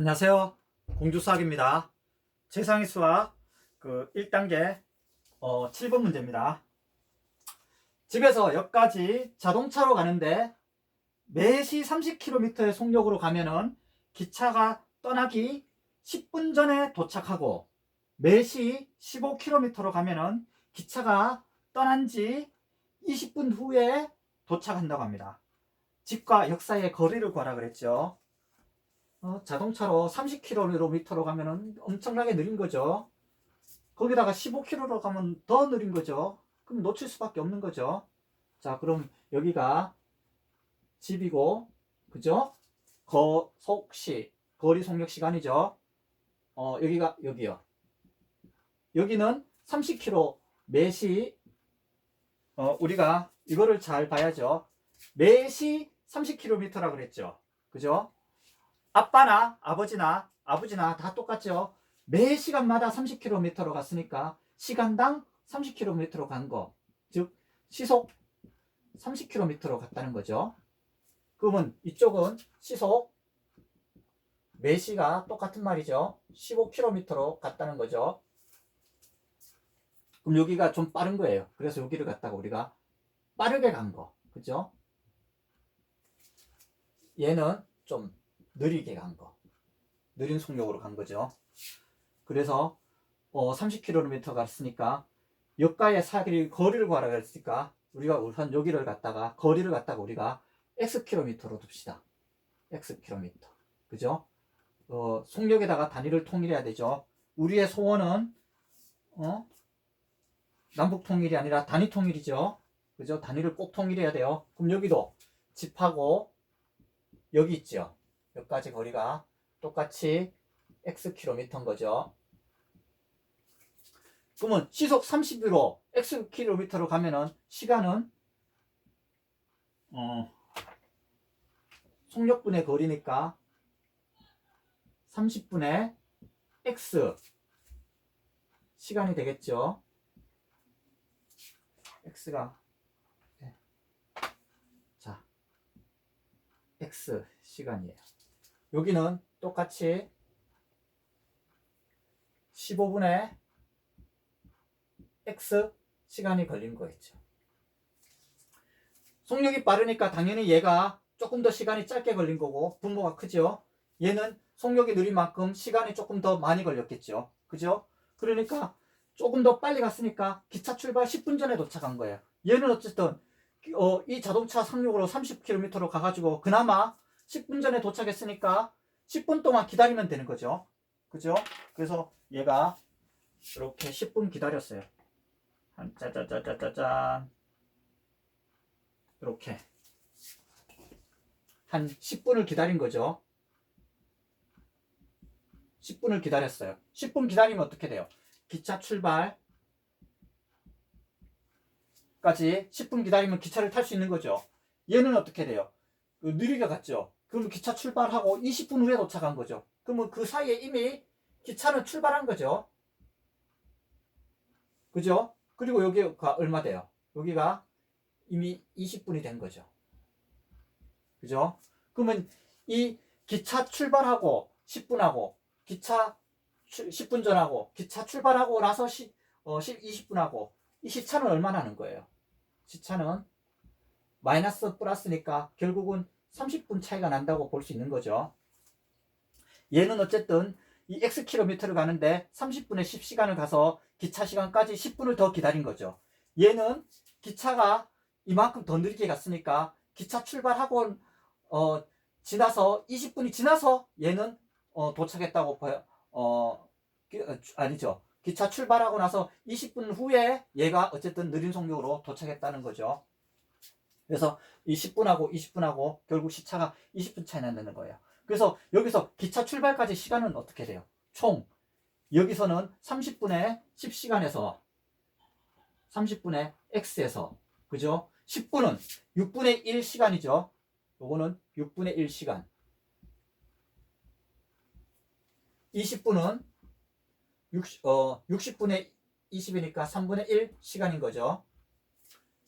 안녕하세요. 공주수학입니다. 최상위 수학 1단계 7번 문제입니다. 집에서 역까지 자동차로 가는데 매시 30km의 속력으로 가면은 기차가 떠나기 10분 전에 도착하고 매시 15km로 가면은 기차가 떠난 지 20분 후에 도착한다고 합니다. 집과 역 사이의 거리를 구하라 그랬죠. 자동차로 30km로 가면은 엄청나게 느린 거죠. 거기다가 15km로 가면 더 느린 거죠. 그럼 놓칠 수밖에 없는 거죠. 자, 그럼 여기가 집이고, 그죠? 속시, 거리 속력 시간이죠. 여기가 여기요. 여기는 30km 매시, 우리가 이거를 잘 봐야죠. 매시 30km라 그랬죠. 그죠? 아빠나 아버지나 다 똑같죠. 매 시간마다 30km로 갔으니까 시간당 30km로 간 거, 즉 시속 30km로 갔다는 거죠. 그러면 이쪽은 시속 매시가 똑같은 말이죠. 15km로 갔다는 거죠. 그럼 여기가 좀 빠른 거예요. 그래서 여기를 갔다가 우리가 빠르게 간 거, 그죠? 얘는 좀 느리게 간 거, 느린 속력으로 간 거죠. 그래서 30km 갔으니까 역가의 거리를 구하라 그랬으니까 우리가 우선 여기를 갔다가 거리를 갖다가 우리가 xkm로 둡시다. xkm. 그죠? 속력에다가 단위를 통일해야 되죠. 우리의 소원은 남북 통일이 아니라 단위 통일이죠. 그죠? 단위를 꼭 통일해야 돼요. 그럼 여기도 집하고 여기 있죠. 여기까지 거리가 똑같이 xkm인 거죠. 그러면 시속 30으로 xkm로 가면은 시간은 속력분의 거리니까 30분의 x 시간이 되겠죠. x가 자 x 시간이에요. 여기는 똑같이 15분의 x 시간이 걸린 거겠죠. 속력이 빠르니까 당연히 얘가 조금 더 시간이 짧게 걸린 거고 분모가 크죠. 얘는 속력이 느린 만큼 시간이 조금 더 많이 걸렸겠죠. 그죠? 그러니까 조금 더 빨리 갔으니까 기차 출발 10분 전에 도착한 거예요. 얘는 어쨌든 이 자동차 상력으로 30km로 가가지고 그나마 10분 전에 도착했으니까 10분 동안 기다리면 되는 거죠. 그죠? 그래서 얘가 이렇게 10분 기다렸어요. 짜자자자자잔. 이렇게 한 10분을 기다린 거죠. 10분을 기다렸어요. 10분 기다리면 어떻게 돼요? 기차 출발까지 10분 기다리면 기차를 탈 수 있는 거죠. 얘는 어떻게 돼요? 느리게 갔죠. 그럼 기차 출발하고 20분 후에 도착한 거죠. 그러면 그 사이에 이미 기차는 출발한 거죠. 그죠? 그리고 여기가 얼마 돼요? 여기가 이미 20분이 된 거죠. 그죠? 그러면 이 기차 출발하고 10분하고 기차 10분 전하고 기차 출발하고 나서 20분하고 이 시차는 얼마나 하는 거예요? 시차는 마이너스 플러스니까 결국은 30분 차이가 난다고 볼 수 있는 거죠. 얘는 어쨌든 이 xkm를 가는데 30분에 10시간을 가서 기차 시간까지 10분을 더 기다린 거죠. 얘는 기차가 이만큼 더 느리게 갔으니까 기차 출발하고 지나서 20분이 지나서 얘는 도착했다고 봐요. 아니죠. 기차 출발하고 나서 20분 후에 얘가 어쨌든 느린 속력으로 도착했다는 거죠. 그래서 이 10분하고 20분하고 결국 시차가 20분 차이 난다는 거예요. 그래서 여기서 기차 출발까지 시간은 어떻게 돼요? 총 여기서는 30분에 10시간에서 30분에 x에서 그죠? 10분은 6분의 1시간이죠. 요거는 6분의 1시간. 20분은 60분의 20이니까 3분의 1 시간인 거죠.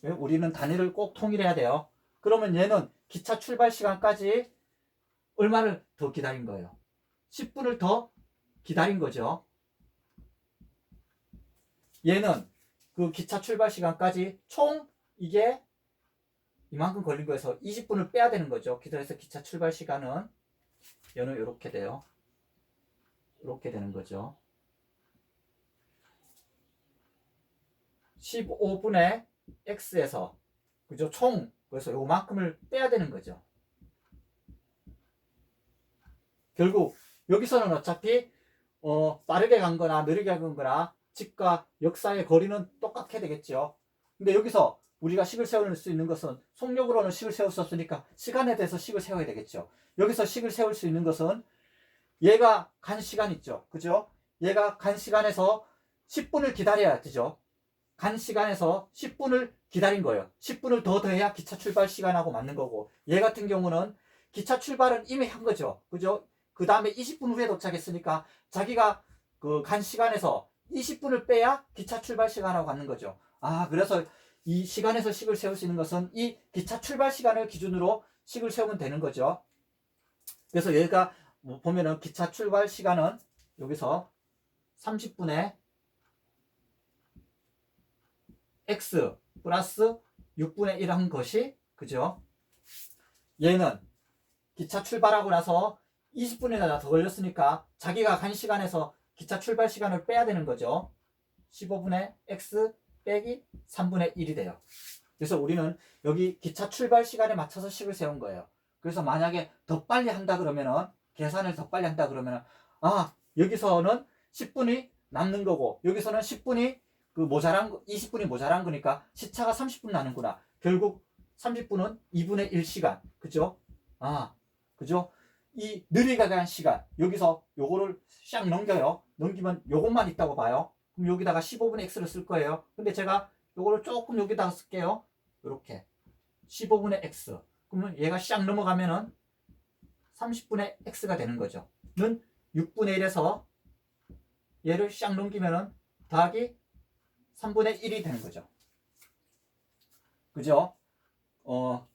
우리는 단위를 꼭 통일해야 돼요. 그러면 얘는 기차 출발 시간까지 얼마를 더 기다린 거예요? 10분을 더 기다린 거죠. 얘는 그 기차 출발 시간까지 총 이게 이만큼 걸린 거에서 20분을 빼야 되는 거죠. 그래서 기차 출발 시간은 얘는 이렇게 돼요. 이렇게 되는 거죠. 15분의 x에서 그죠? 총 그래서 요만큼을 빼야 되는 거죠. 결국 여기서는 어차피 빠르게 간 거나 느리게 간 거나 집과 역사의 거리는 똑같게 되겠죠. 근데 여기서 우리가 식을 세울 수 있는 것은 속력으로는 식을 세울 수 없으니까 시간에 대해서 식을 세워야 되겠죠. 여기서 식을 세울 수 있는 것은 얘가 간 시간 있죠. 그죠? 얘가 간 시간에서 10분을 기다려야 되죠. 간 시간에서 10분을 기다린 거예요. 10분을 더 더해야 기차 출발 시간하고 맞는 거고, 얘 같은 경우는 기차 출발은 이미 한 거죠. 그죠? 그 다음에 20분 후에 도착했으니까 자기가 그 간 시간에서 20분을 빼야 기차 출발 시간하고 맞는 거죠. 아, 그래서 이 시간에서 식을 세울 수 있는 것은 이 기차 출발 시간을 기준으로 식을 세우면 되는 거죠. 그래서 얘가 보면은 기차 출발 시간은 여기서 30분에 x 플러스 6분의 1 한 것이 그죠? 얘는 기차 출발하고 나서 20분이나 더 걸렸으니까 자기가 간 시간에서 기차 출발 시간을 빼야 되는 거죠. 15분의 x 빼기 3분의 1이 돼요. 그래서 우리는 여기 기차 출발 시간에 맞춰서 식을 세운 거예요. 그래서 만약에 더 빨리 한다 그러면은 계산을 더 빨리 한다 그러면은 아, 여기서는 10분이 남는 거고 여기서는 10분이 그 모자란 20분이 모자란 거니까 시차가 30분 나는구나. 결국 30분은 2분의 1 시간. 그죠? 아, 그죠? 이 느리게 간 시간. 여기서 요거를 샥 넘겨요. 넘기면 요것만 있다고 봐요. 그럼 여기다가 15분의 x를 쓸 거예요. 근데 제가 요거를 조금 여기다가 쓸게요. 이렇게 15분의 x. 그러면 얘가 샥 넘어가면은 30분의 x가 되는 거죠. 는 6분의 1에서 얘를 샥 넘기면은 더하기 3분의 1이 되는 거죠. 그죠?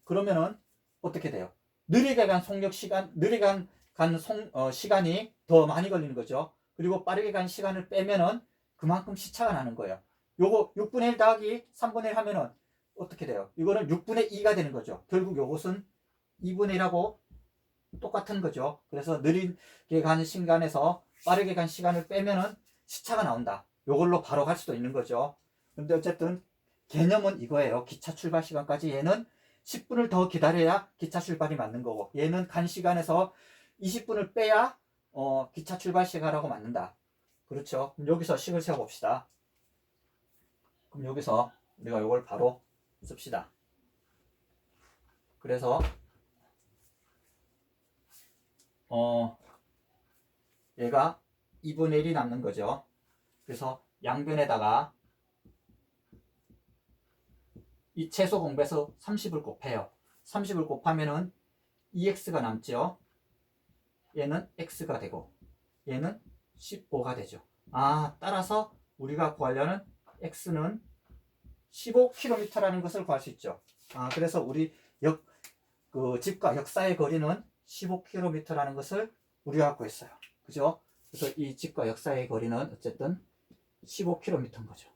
그러면은 어떻게 돼요? 느리게 간 속력 시간, 느리게 간 시간이 더 많이 걸리는 거죠. 그리고 빠르게 간 시간을 빼면은 그만큼 시차가 나는 거예요. 요거 6분의 1 더하기 3분의 1 하면은 어떻게 돼요? 이거는 6분의 2가 되는 거죠. 결국 요것은 2분의 1하고 똑같은 거죠. 그래서 느리게 간 시간에서 빠르게 간 시간을 빼면은 시차가 나온다. 요걸로 바로 갈 수도 있는 거죠. 근데 어쨌든 개념은 이거예요. 기차 출발 시간까지 얘는 10분을 더 기다려야 기차 출발이 맞는 거고 얘는 간 시간에서 20분을 빼야 기차 출발 시간하고 맞는다. 그렇죠. 그럼 여기서 식을 세워봅시다. 그럼 여기서 우리가 이걸 바로 씁시다. 그래서 얘가 2분의 1이 남는 거죠. 그래서 양변에다가 이 최소 공배수 30을 곱해요. 30을 곱하면은 2x가 남죠. 얘는 x가 되고 얘는 15가 되죠. 아, 따라서 우리가 구하려는 x는 15km라는 것을 구할 수 있죠. 아, 그래서 우리 그 집과 역사의 거리는 15km라는 것을 우리가 구했어요. 그죠? 그래서 이 집과 역사의 거리는 어쨌든 15km인 거죠.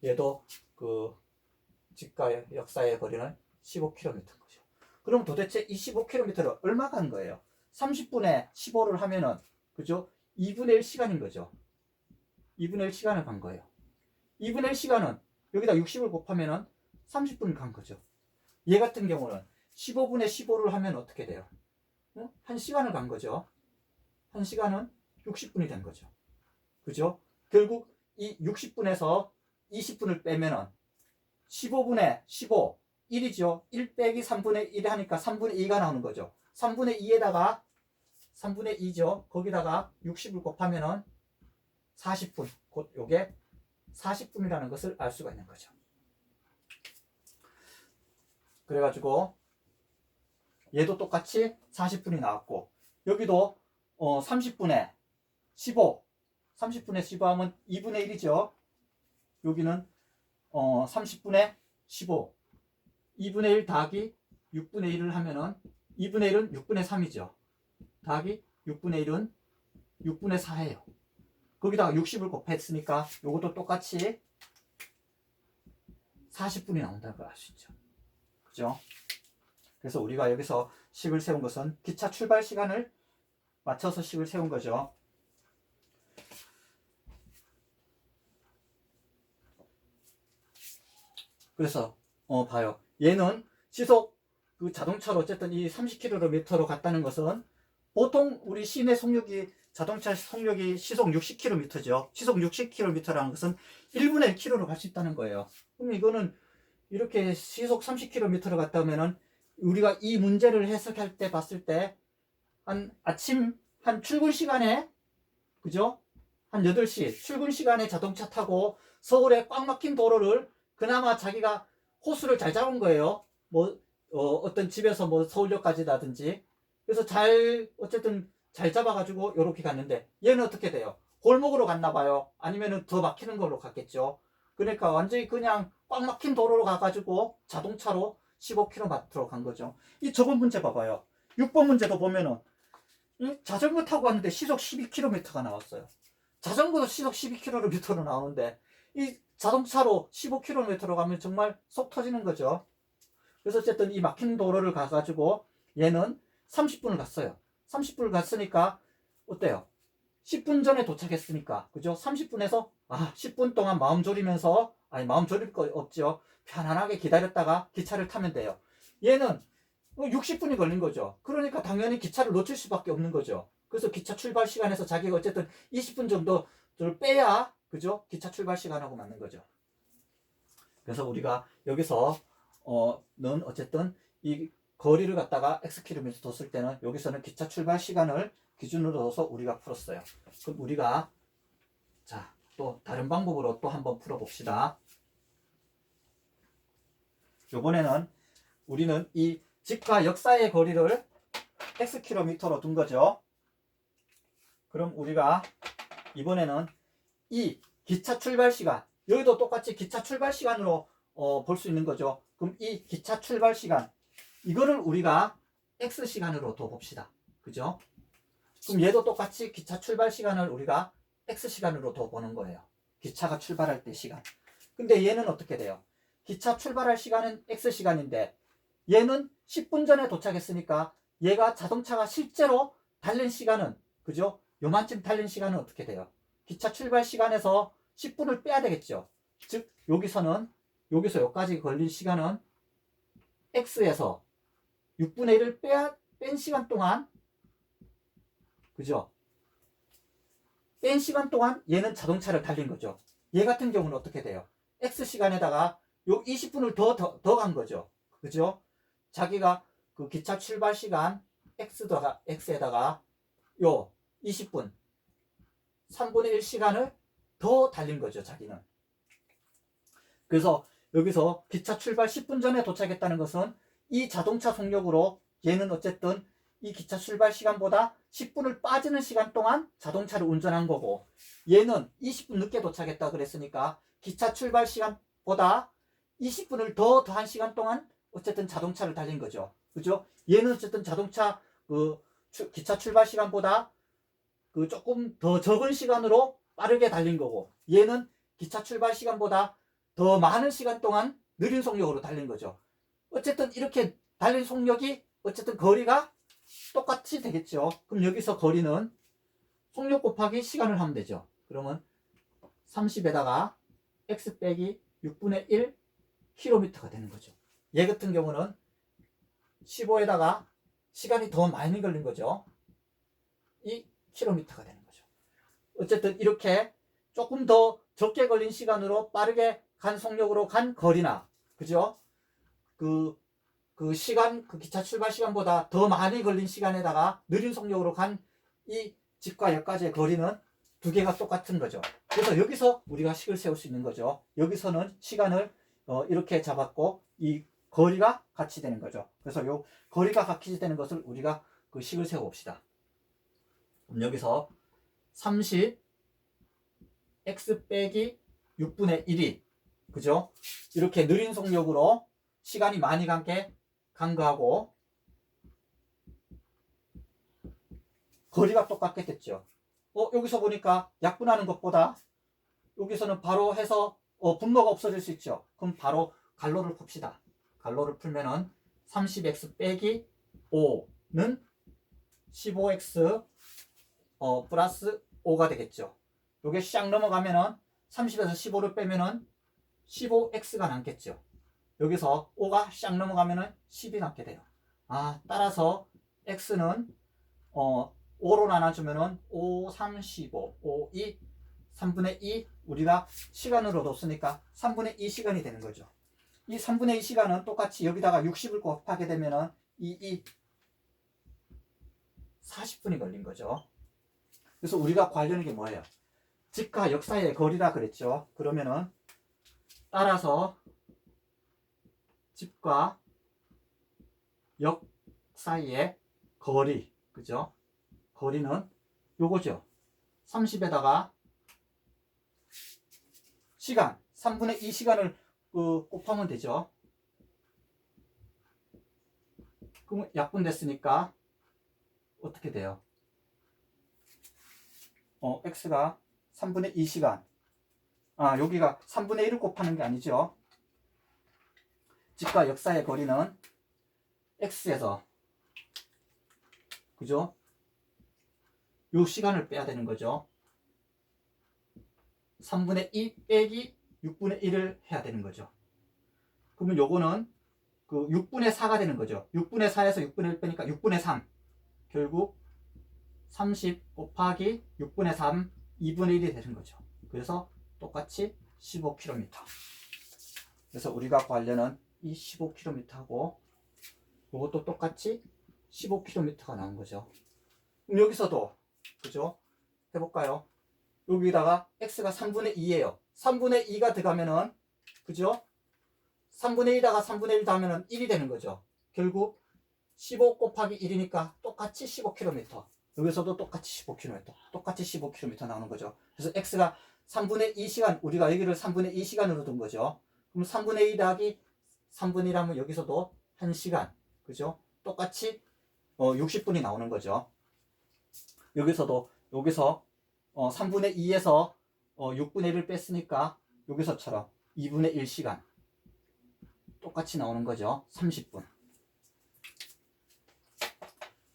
얘도 그 집과 역사의 거리는 15km인 거죠. 그럼 도대체 이 15km를 얼마 간 거예요? 30분에 15를 하면은 그죠? 2분의 1 시간인 거죠. 2분의 1 시간을 간 거예요. 2분의 1 시간은 여기다 60을 곱하면은 30분을 간 거죠. 얘 같은 경우는 15분에 15를 하면 어떻게 돼요? 1시간을 간 거죠. 1시간은 60분이 된 거죠. 그죠? 결국 이 60분에서 20분을 빼면은 15분에 15, 1이죠. 1 빼기 3분의 1 하니까 3분의 2가 나오는 거죠. 3분의 2에다가 3분의 2죠. 거기다가 60을 곱하면은 40분. 곧 요게 40분이라는 것을 알 수가 있는 거죠. 그래가지고 얘도 똑같이 40분이 나왔고 여기도 30분에 15 30분에 15 하면 2분의 1이죠. 여기는 30분에 15 2분의 1 더하기 6분의 1을 하면은 2분의 1은 6분의 3이죠. 더하기 6분의 1은 6분의 4예요. 거기다가 60을 곱했으니까 요것도 똑같이 40분이 나온다는 걸 알 수 있죠. 그죠? 그래서 우리가 여기서 식을 세운 것은 기차 출발 시간을 맞춰서 식을 세운 거죠. 그래서 봐요. 얘는 시속 그 자동차로 어쨌든 이 30km로 갔다는 것은 보통 우리 시내 속력이 자동차 속력이 시속 60km죠. 시속 60km라는 것은 1분의 1km로 갈 수 있다는 거예요. 그럼 이거는 이렇게 시속 30km로 갔다 오면은 우리가 이 문제를 해석할 때 봤을 때 한 아침 한 출근 시간에 그죠? 한 8시 출근 시간에 자동차 타고 서울에 꽉 막힌 도로를 그나마 자기가 호수를 잘 잡은 거예요. 뭐 어떤 집에서 뭐 서울역까지라든지 그래서 잘 어쨌든 잘 잡아가지고 요렇게 갔는데 얘는 어떻게 돼요? 골목으로 갔나 봐요. 아니면은 더 막히는 걸로 갔겠죠. 그러니까 완전히 그냥 꽉 막힌 도로로 가가지고 자동차로 15km로 간 거죠. 이 저번 문제 봐봐요. 6번 문제도 보면은 자전거 타고 왔는데 시속 12km가 나왔어요. 자전거도 시속 12km로 나오는데 이 자동차로 15km로 가면 정말 속 터지는 거죠. 그래서 어쨌든 이 막힌 도로를 가가지고 얘는 30분을 갔어요. 30분을 갔으니까 어때요? 10분 전에 도착했으니까 그죠? 30분에서 10분 동안 마음 졸이면서 마음 졸일 거 없죠. 편안하게 기다렸다가 기차를 타면 돼요. 얘는 60분이 걸린 거죠. 그러니까 당연히 기차를 놓칠 수밖에 없는 거죠. 그래서 기차 출발 시간에서 자기가 어쨌든 20분 정도를 빼야 그죠? 기차 출발 시간하고 맞는 거죠. 그래서 우리가 여기서 는 어쨌든 이 거리를 갖다가 x km 뒀을 때는 여기서는 기차 출발 시간을 기준으로 둬서 우리가 풀었어요. 그럼 우리가 자, 또 다른 방법으로 또 한번 풀어봅시다. 이번에는 우리는 이 집과 역 사이의 거리를 x km로 둔 거죠. 그럼 우리가 이번에는 이 기차 출발 시간, 여기도 똑같이 기차 출발 시간으로 볼 수 있는 거죠. 그럼 이 기차 출발 시간, 이거를 우리가 x 시간으로 둬 봅시다. 그죠? 그럼 얘도 똑같이 기차 출발 시간을 우리가 x 시간으로 둬 보는 거예요. 기차가 출발할 때 시간. 근데 얘는 어떻게 돼요? 기차 출발할 시간은 x 시간인데 얘는 10분 전에 도착했으니까 얘가 자동차가 실제로 달린 시간은 그죠? 요만큼 달린 시간은 어떻게 돼요? 기차 출발 시간에서 10분을 빼야 되겠죠. 즉 여기서 여기까지 걸린 시간은 x에서 6분의 1을 뺀 시간 동안 그죠? 뺀 시간 동안 얘는 자동차를 달린 거죠. 얘 같은 경우는 어떻게 돼요? x 시간에다가 요 20분을 더 간 거죠. 그죠? 자기가 그 기차 출발 시간 x에다가 요 20분 3분의 1 시간을 더 달린 거죠. 자기는. 그래서 여기서 기차 출발 10분 전에 도착했다는 것은 이 자동차 속력으로 얘는 어쨌든 이 기차 출발 시간보다 10분을 빠지는 시간 동안 자동차를 운전한 거고 얘는 20분 늦게 도착했다 그랬으니까 기차 출발 시간보다 20분을 더한 시간 동안 어쨌든 자동차를 달린 거죠. 그죠? 얘는 어쨌든 자동차 기차 출발 시간보다 조금 더 적은 시간으로 빠르게 달린 거고 얘는 기차 출발 시간보다 더 많은 시간 동안 느린 속력으로 달린 거죠. 어쨌든 이렇게 달린 속력이 어쨌든 거리가 똑같이 되겠죠. 그럼 여기서 거리는 속력 곱하기 시간을 하면 되죠. 그러면 30에다가 x 빼기 6분의 1 km가 되는 거죠. 얘 같은 경우는 15에다가 시간이 더 많이 걸린 거죠. 이 km가 되는 거죠. 어쨌든 이렇게 조금 더 적게 걸린 시간으로 빠르게 간 속력으로 간 거리나 그죠? 그 기차 출발 시간보다 더 많이 걸린 시간에다가 느린 속력으로 간 이 집과 역까지의 거리는 두 개가 똑같은 거죠. 그래서 여기서 우리가 식을 세울 수 있는 거죠. 여기서는 시간을 이렇게 잡았고 이 거리가 같이 되는 거죠. 그래서 요 거리가 같이 되는 것을 우리가 그 식을 세워 봅시다. 그럼 여기서 30 x 빼기 6분의 1이 그죠? 이렇게 느린 속력으로 시간이 많이 간 거하고 거리가 똑같겠죠. 여기서 보니까 약분하는 것보다 여기서는 바로 해서 분모가 없어질 수 있죠. 그럼 바로 갈로를 풉시다. 갈로를 풀면은 30x 빼기 5는 15x 플러스 5가 되겠죠. 요게 샥 넘어가면은 30에서 15를 빼면은 15x가 남겠죠. 여기서 5가 샥 넘어가면은 10이 남게 돼요. 따라서 x는 5로 나눠주면은 5, 3, 15, 5, 2, 3분의 2 우리가 시간으로 뒀으니까 3분의 2 시간이 되는 거죠. 이 3분의 2 시간은 똑같이 여기다가 60을 곱하게 되면은 40분이 걸린 거죠. 그래서 우리가 구하려는 게 뭐예요? 직과 역 사이의 거리라 그랬죠. 그러면은 따라서 집과 역 사이의 거리, 그죠? 거리는 요거죠. 30에다가 시간, 3분의 2 시간을 곱하면 되죠. 그럼 약분됐으니까 어떻게 돼요? x가 3분의 2 시간. 여기가 3분의 1을 곱하는 게 아니죠. 직과 역사의 거리는 x에서, 그죠? 요 시간을 빼야 되는 거죠. 3분의 2 빼기 6분의 1을 해야 되는 거죠. 그러면 요거는 그 6분의 4가 되는 거죠. 6분의 4에서 6분의 1 빼니까 6분의 3. 결국 30 곱하기 6분의 3, 2분의 1이 되는 거죠. 그래서 똑같이 15km. 그래서 우리가 구하려는 이 15km하고 이것도 똑같이 15km가 나온 거죠. 그럼 여기서도, 그죠? 해볼까요? 여기다가 x가 3분의 2예요. 3분의 2가 들어가면은, 그죠? 3분의 2다가 3분의 1 더하면은 1이 되는 거죠. 결국 15 곱하기 1이니까 똑같이 15km. 여기서도 똑같이 15km. 똑같이 15km 나오는 거죠. 그래서 x가 3분의 2시간, 우리가 여기를 3분의 2시간으로 둔 거죠. 그럼 3분의 2 더하기 3분의 1하면 여기서도 1시간. 그죠? 똑같이 60분이 나오는 거죠. 여기서도, 여기서 3분의 2에서 6분의 1을 뺐으니까 여기서처럼 2분의 1시간. 똑같이 나오는 거죠. 30분.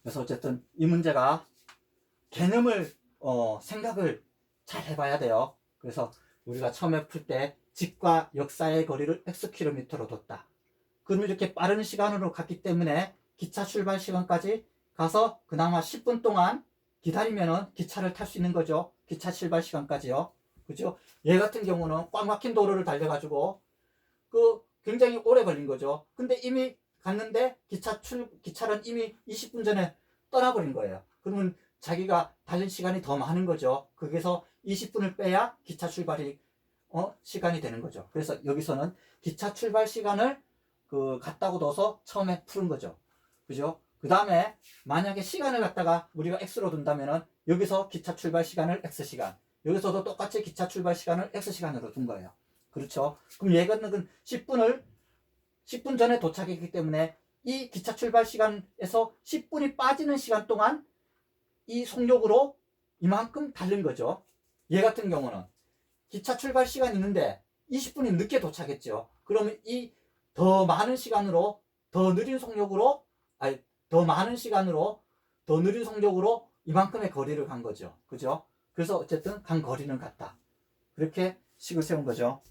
그래서 어쨌든 이 문제가 개념을 생각을 잘 해봐야 돼요. 그래서 우리가 처음에 풀 때 직과 역사의 거리를 xkm로 뒀다. 그러면 이렇게 빠른 시간으로 갔기 때문에 기차 출발 시간까지 가서 그나마 10분 동안 기다리면은 기차를 탈 수 있는 거죠. 기차 출발 시간까지요. 그죠? 얘 같은 경우는 꽉 막힌 도로를 달려가지고 굉장히 오래 걸린 거죠. 근데 이미 갔는데 기차는 이미 20분 전에 떠나버린 거예요. 그러면 자기가 달린 시간이 더 많은 거죠. 거기서 20분을 빼야 기차 출발이 시간이 되는 거죠. 그래서 여기서는 기차 출발 시간을 갖다고 둬서 처음에 푸는 거죠. 그죠? 그 다음에 만약에 시간을 갖다가 우리가 x로 둔다면은 여기서 기차 출발 시간을 x시간, 여기서도 똑같이 기차 출발 시간을 x시간으로 둔 거예요. 그렇죠? 그럼 얘는 10분 전에 도착했기 때문에 이 기차 출발 시간에서 10분이 빠지는 시간 동안 이 속력으로 이만큼 달린 거죠. 얘 같은 경우는 기차 출발 시간이 있는데 20분이 늦게 도착했죠. 그러면 이 더 많은 시간으로 더 느린 속력으로 더 느린 속력으로 이만큼의 거리를 간 거죠. 그죠? 그래서 어쨌든 간 거리는 같다. 그렇게 식을 세운 거죠.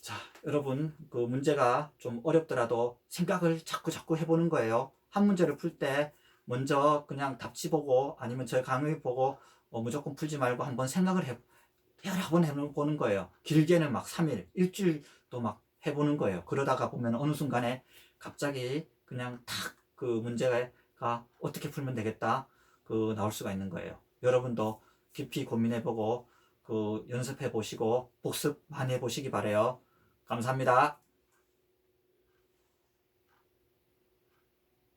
자, 여러분, 문제가 좀 어렵더라도 생각을 자꾸 해보는 거예요. 한 문제를 풀 때 먼저 그냥 답지 보고 아니면 저희 강의 보고 무조건 풀지 말고 한번 생각을 여러 번 해보는 거예요. 길게는 막 3일, 일주일도 막 해보는 거예요. 그러다가 보면 어느 순간에 갑자기 그냥 탁 문제가 어떻게 풀면 되겠다 나올 수가 있는 거예요. 여러분도 깊이 고민해보고 연습해보시고 복습 많이 해보시기 바래요. 감사합니다.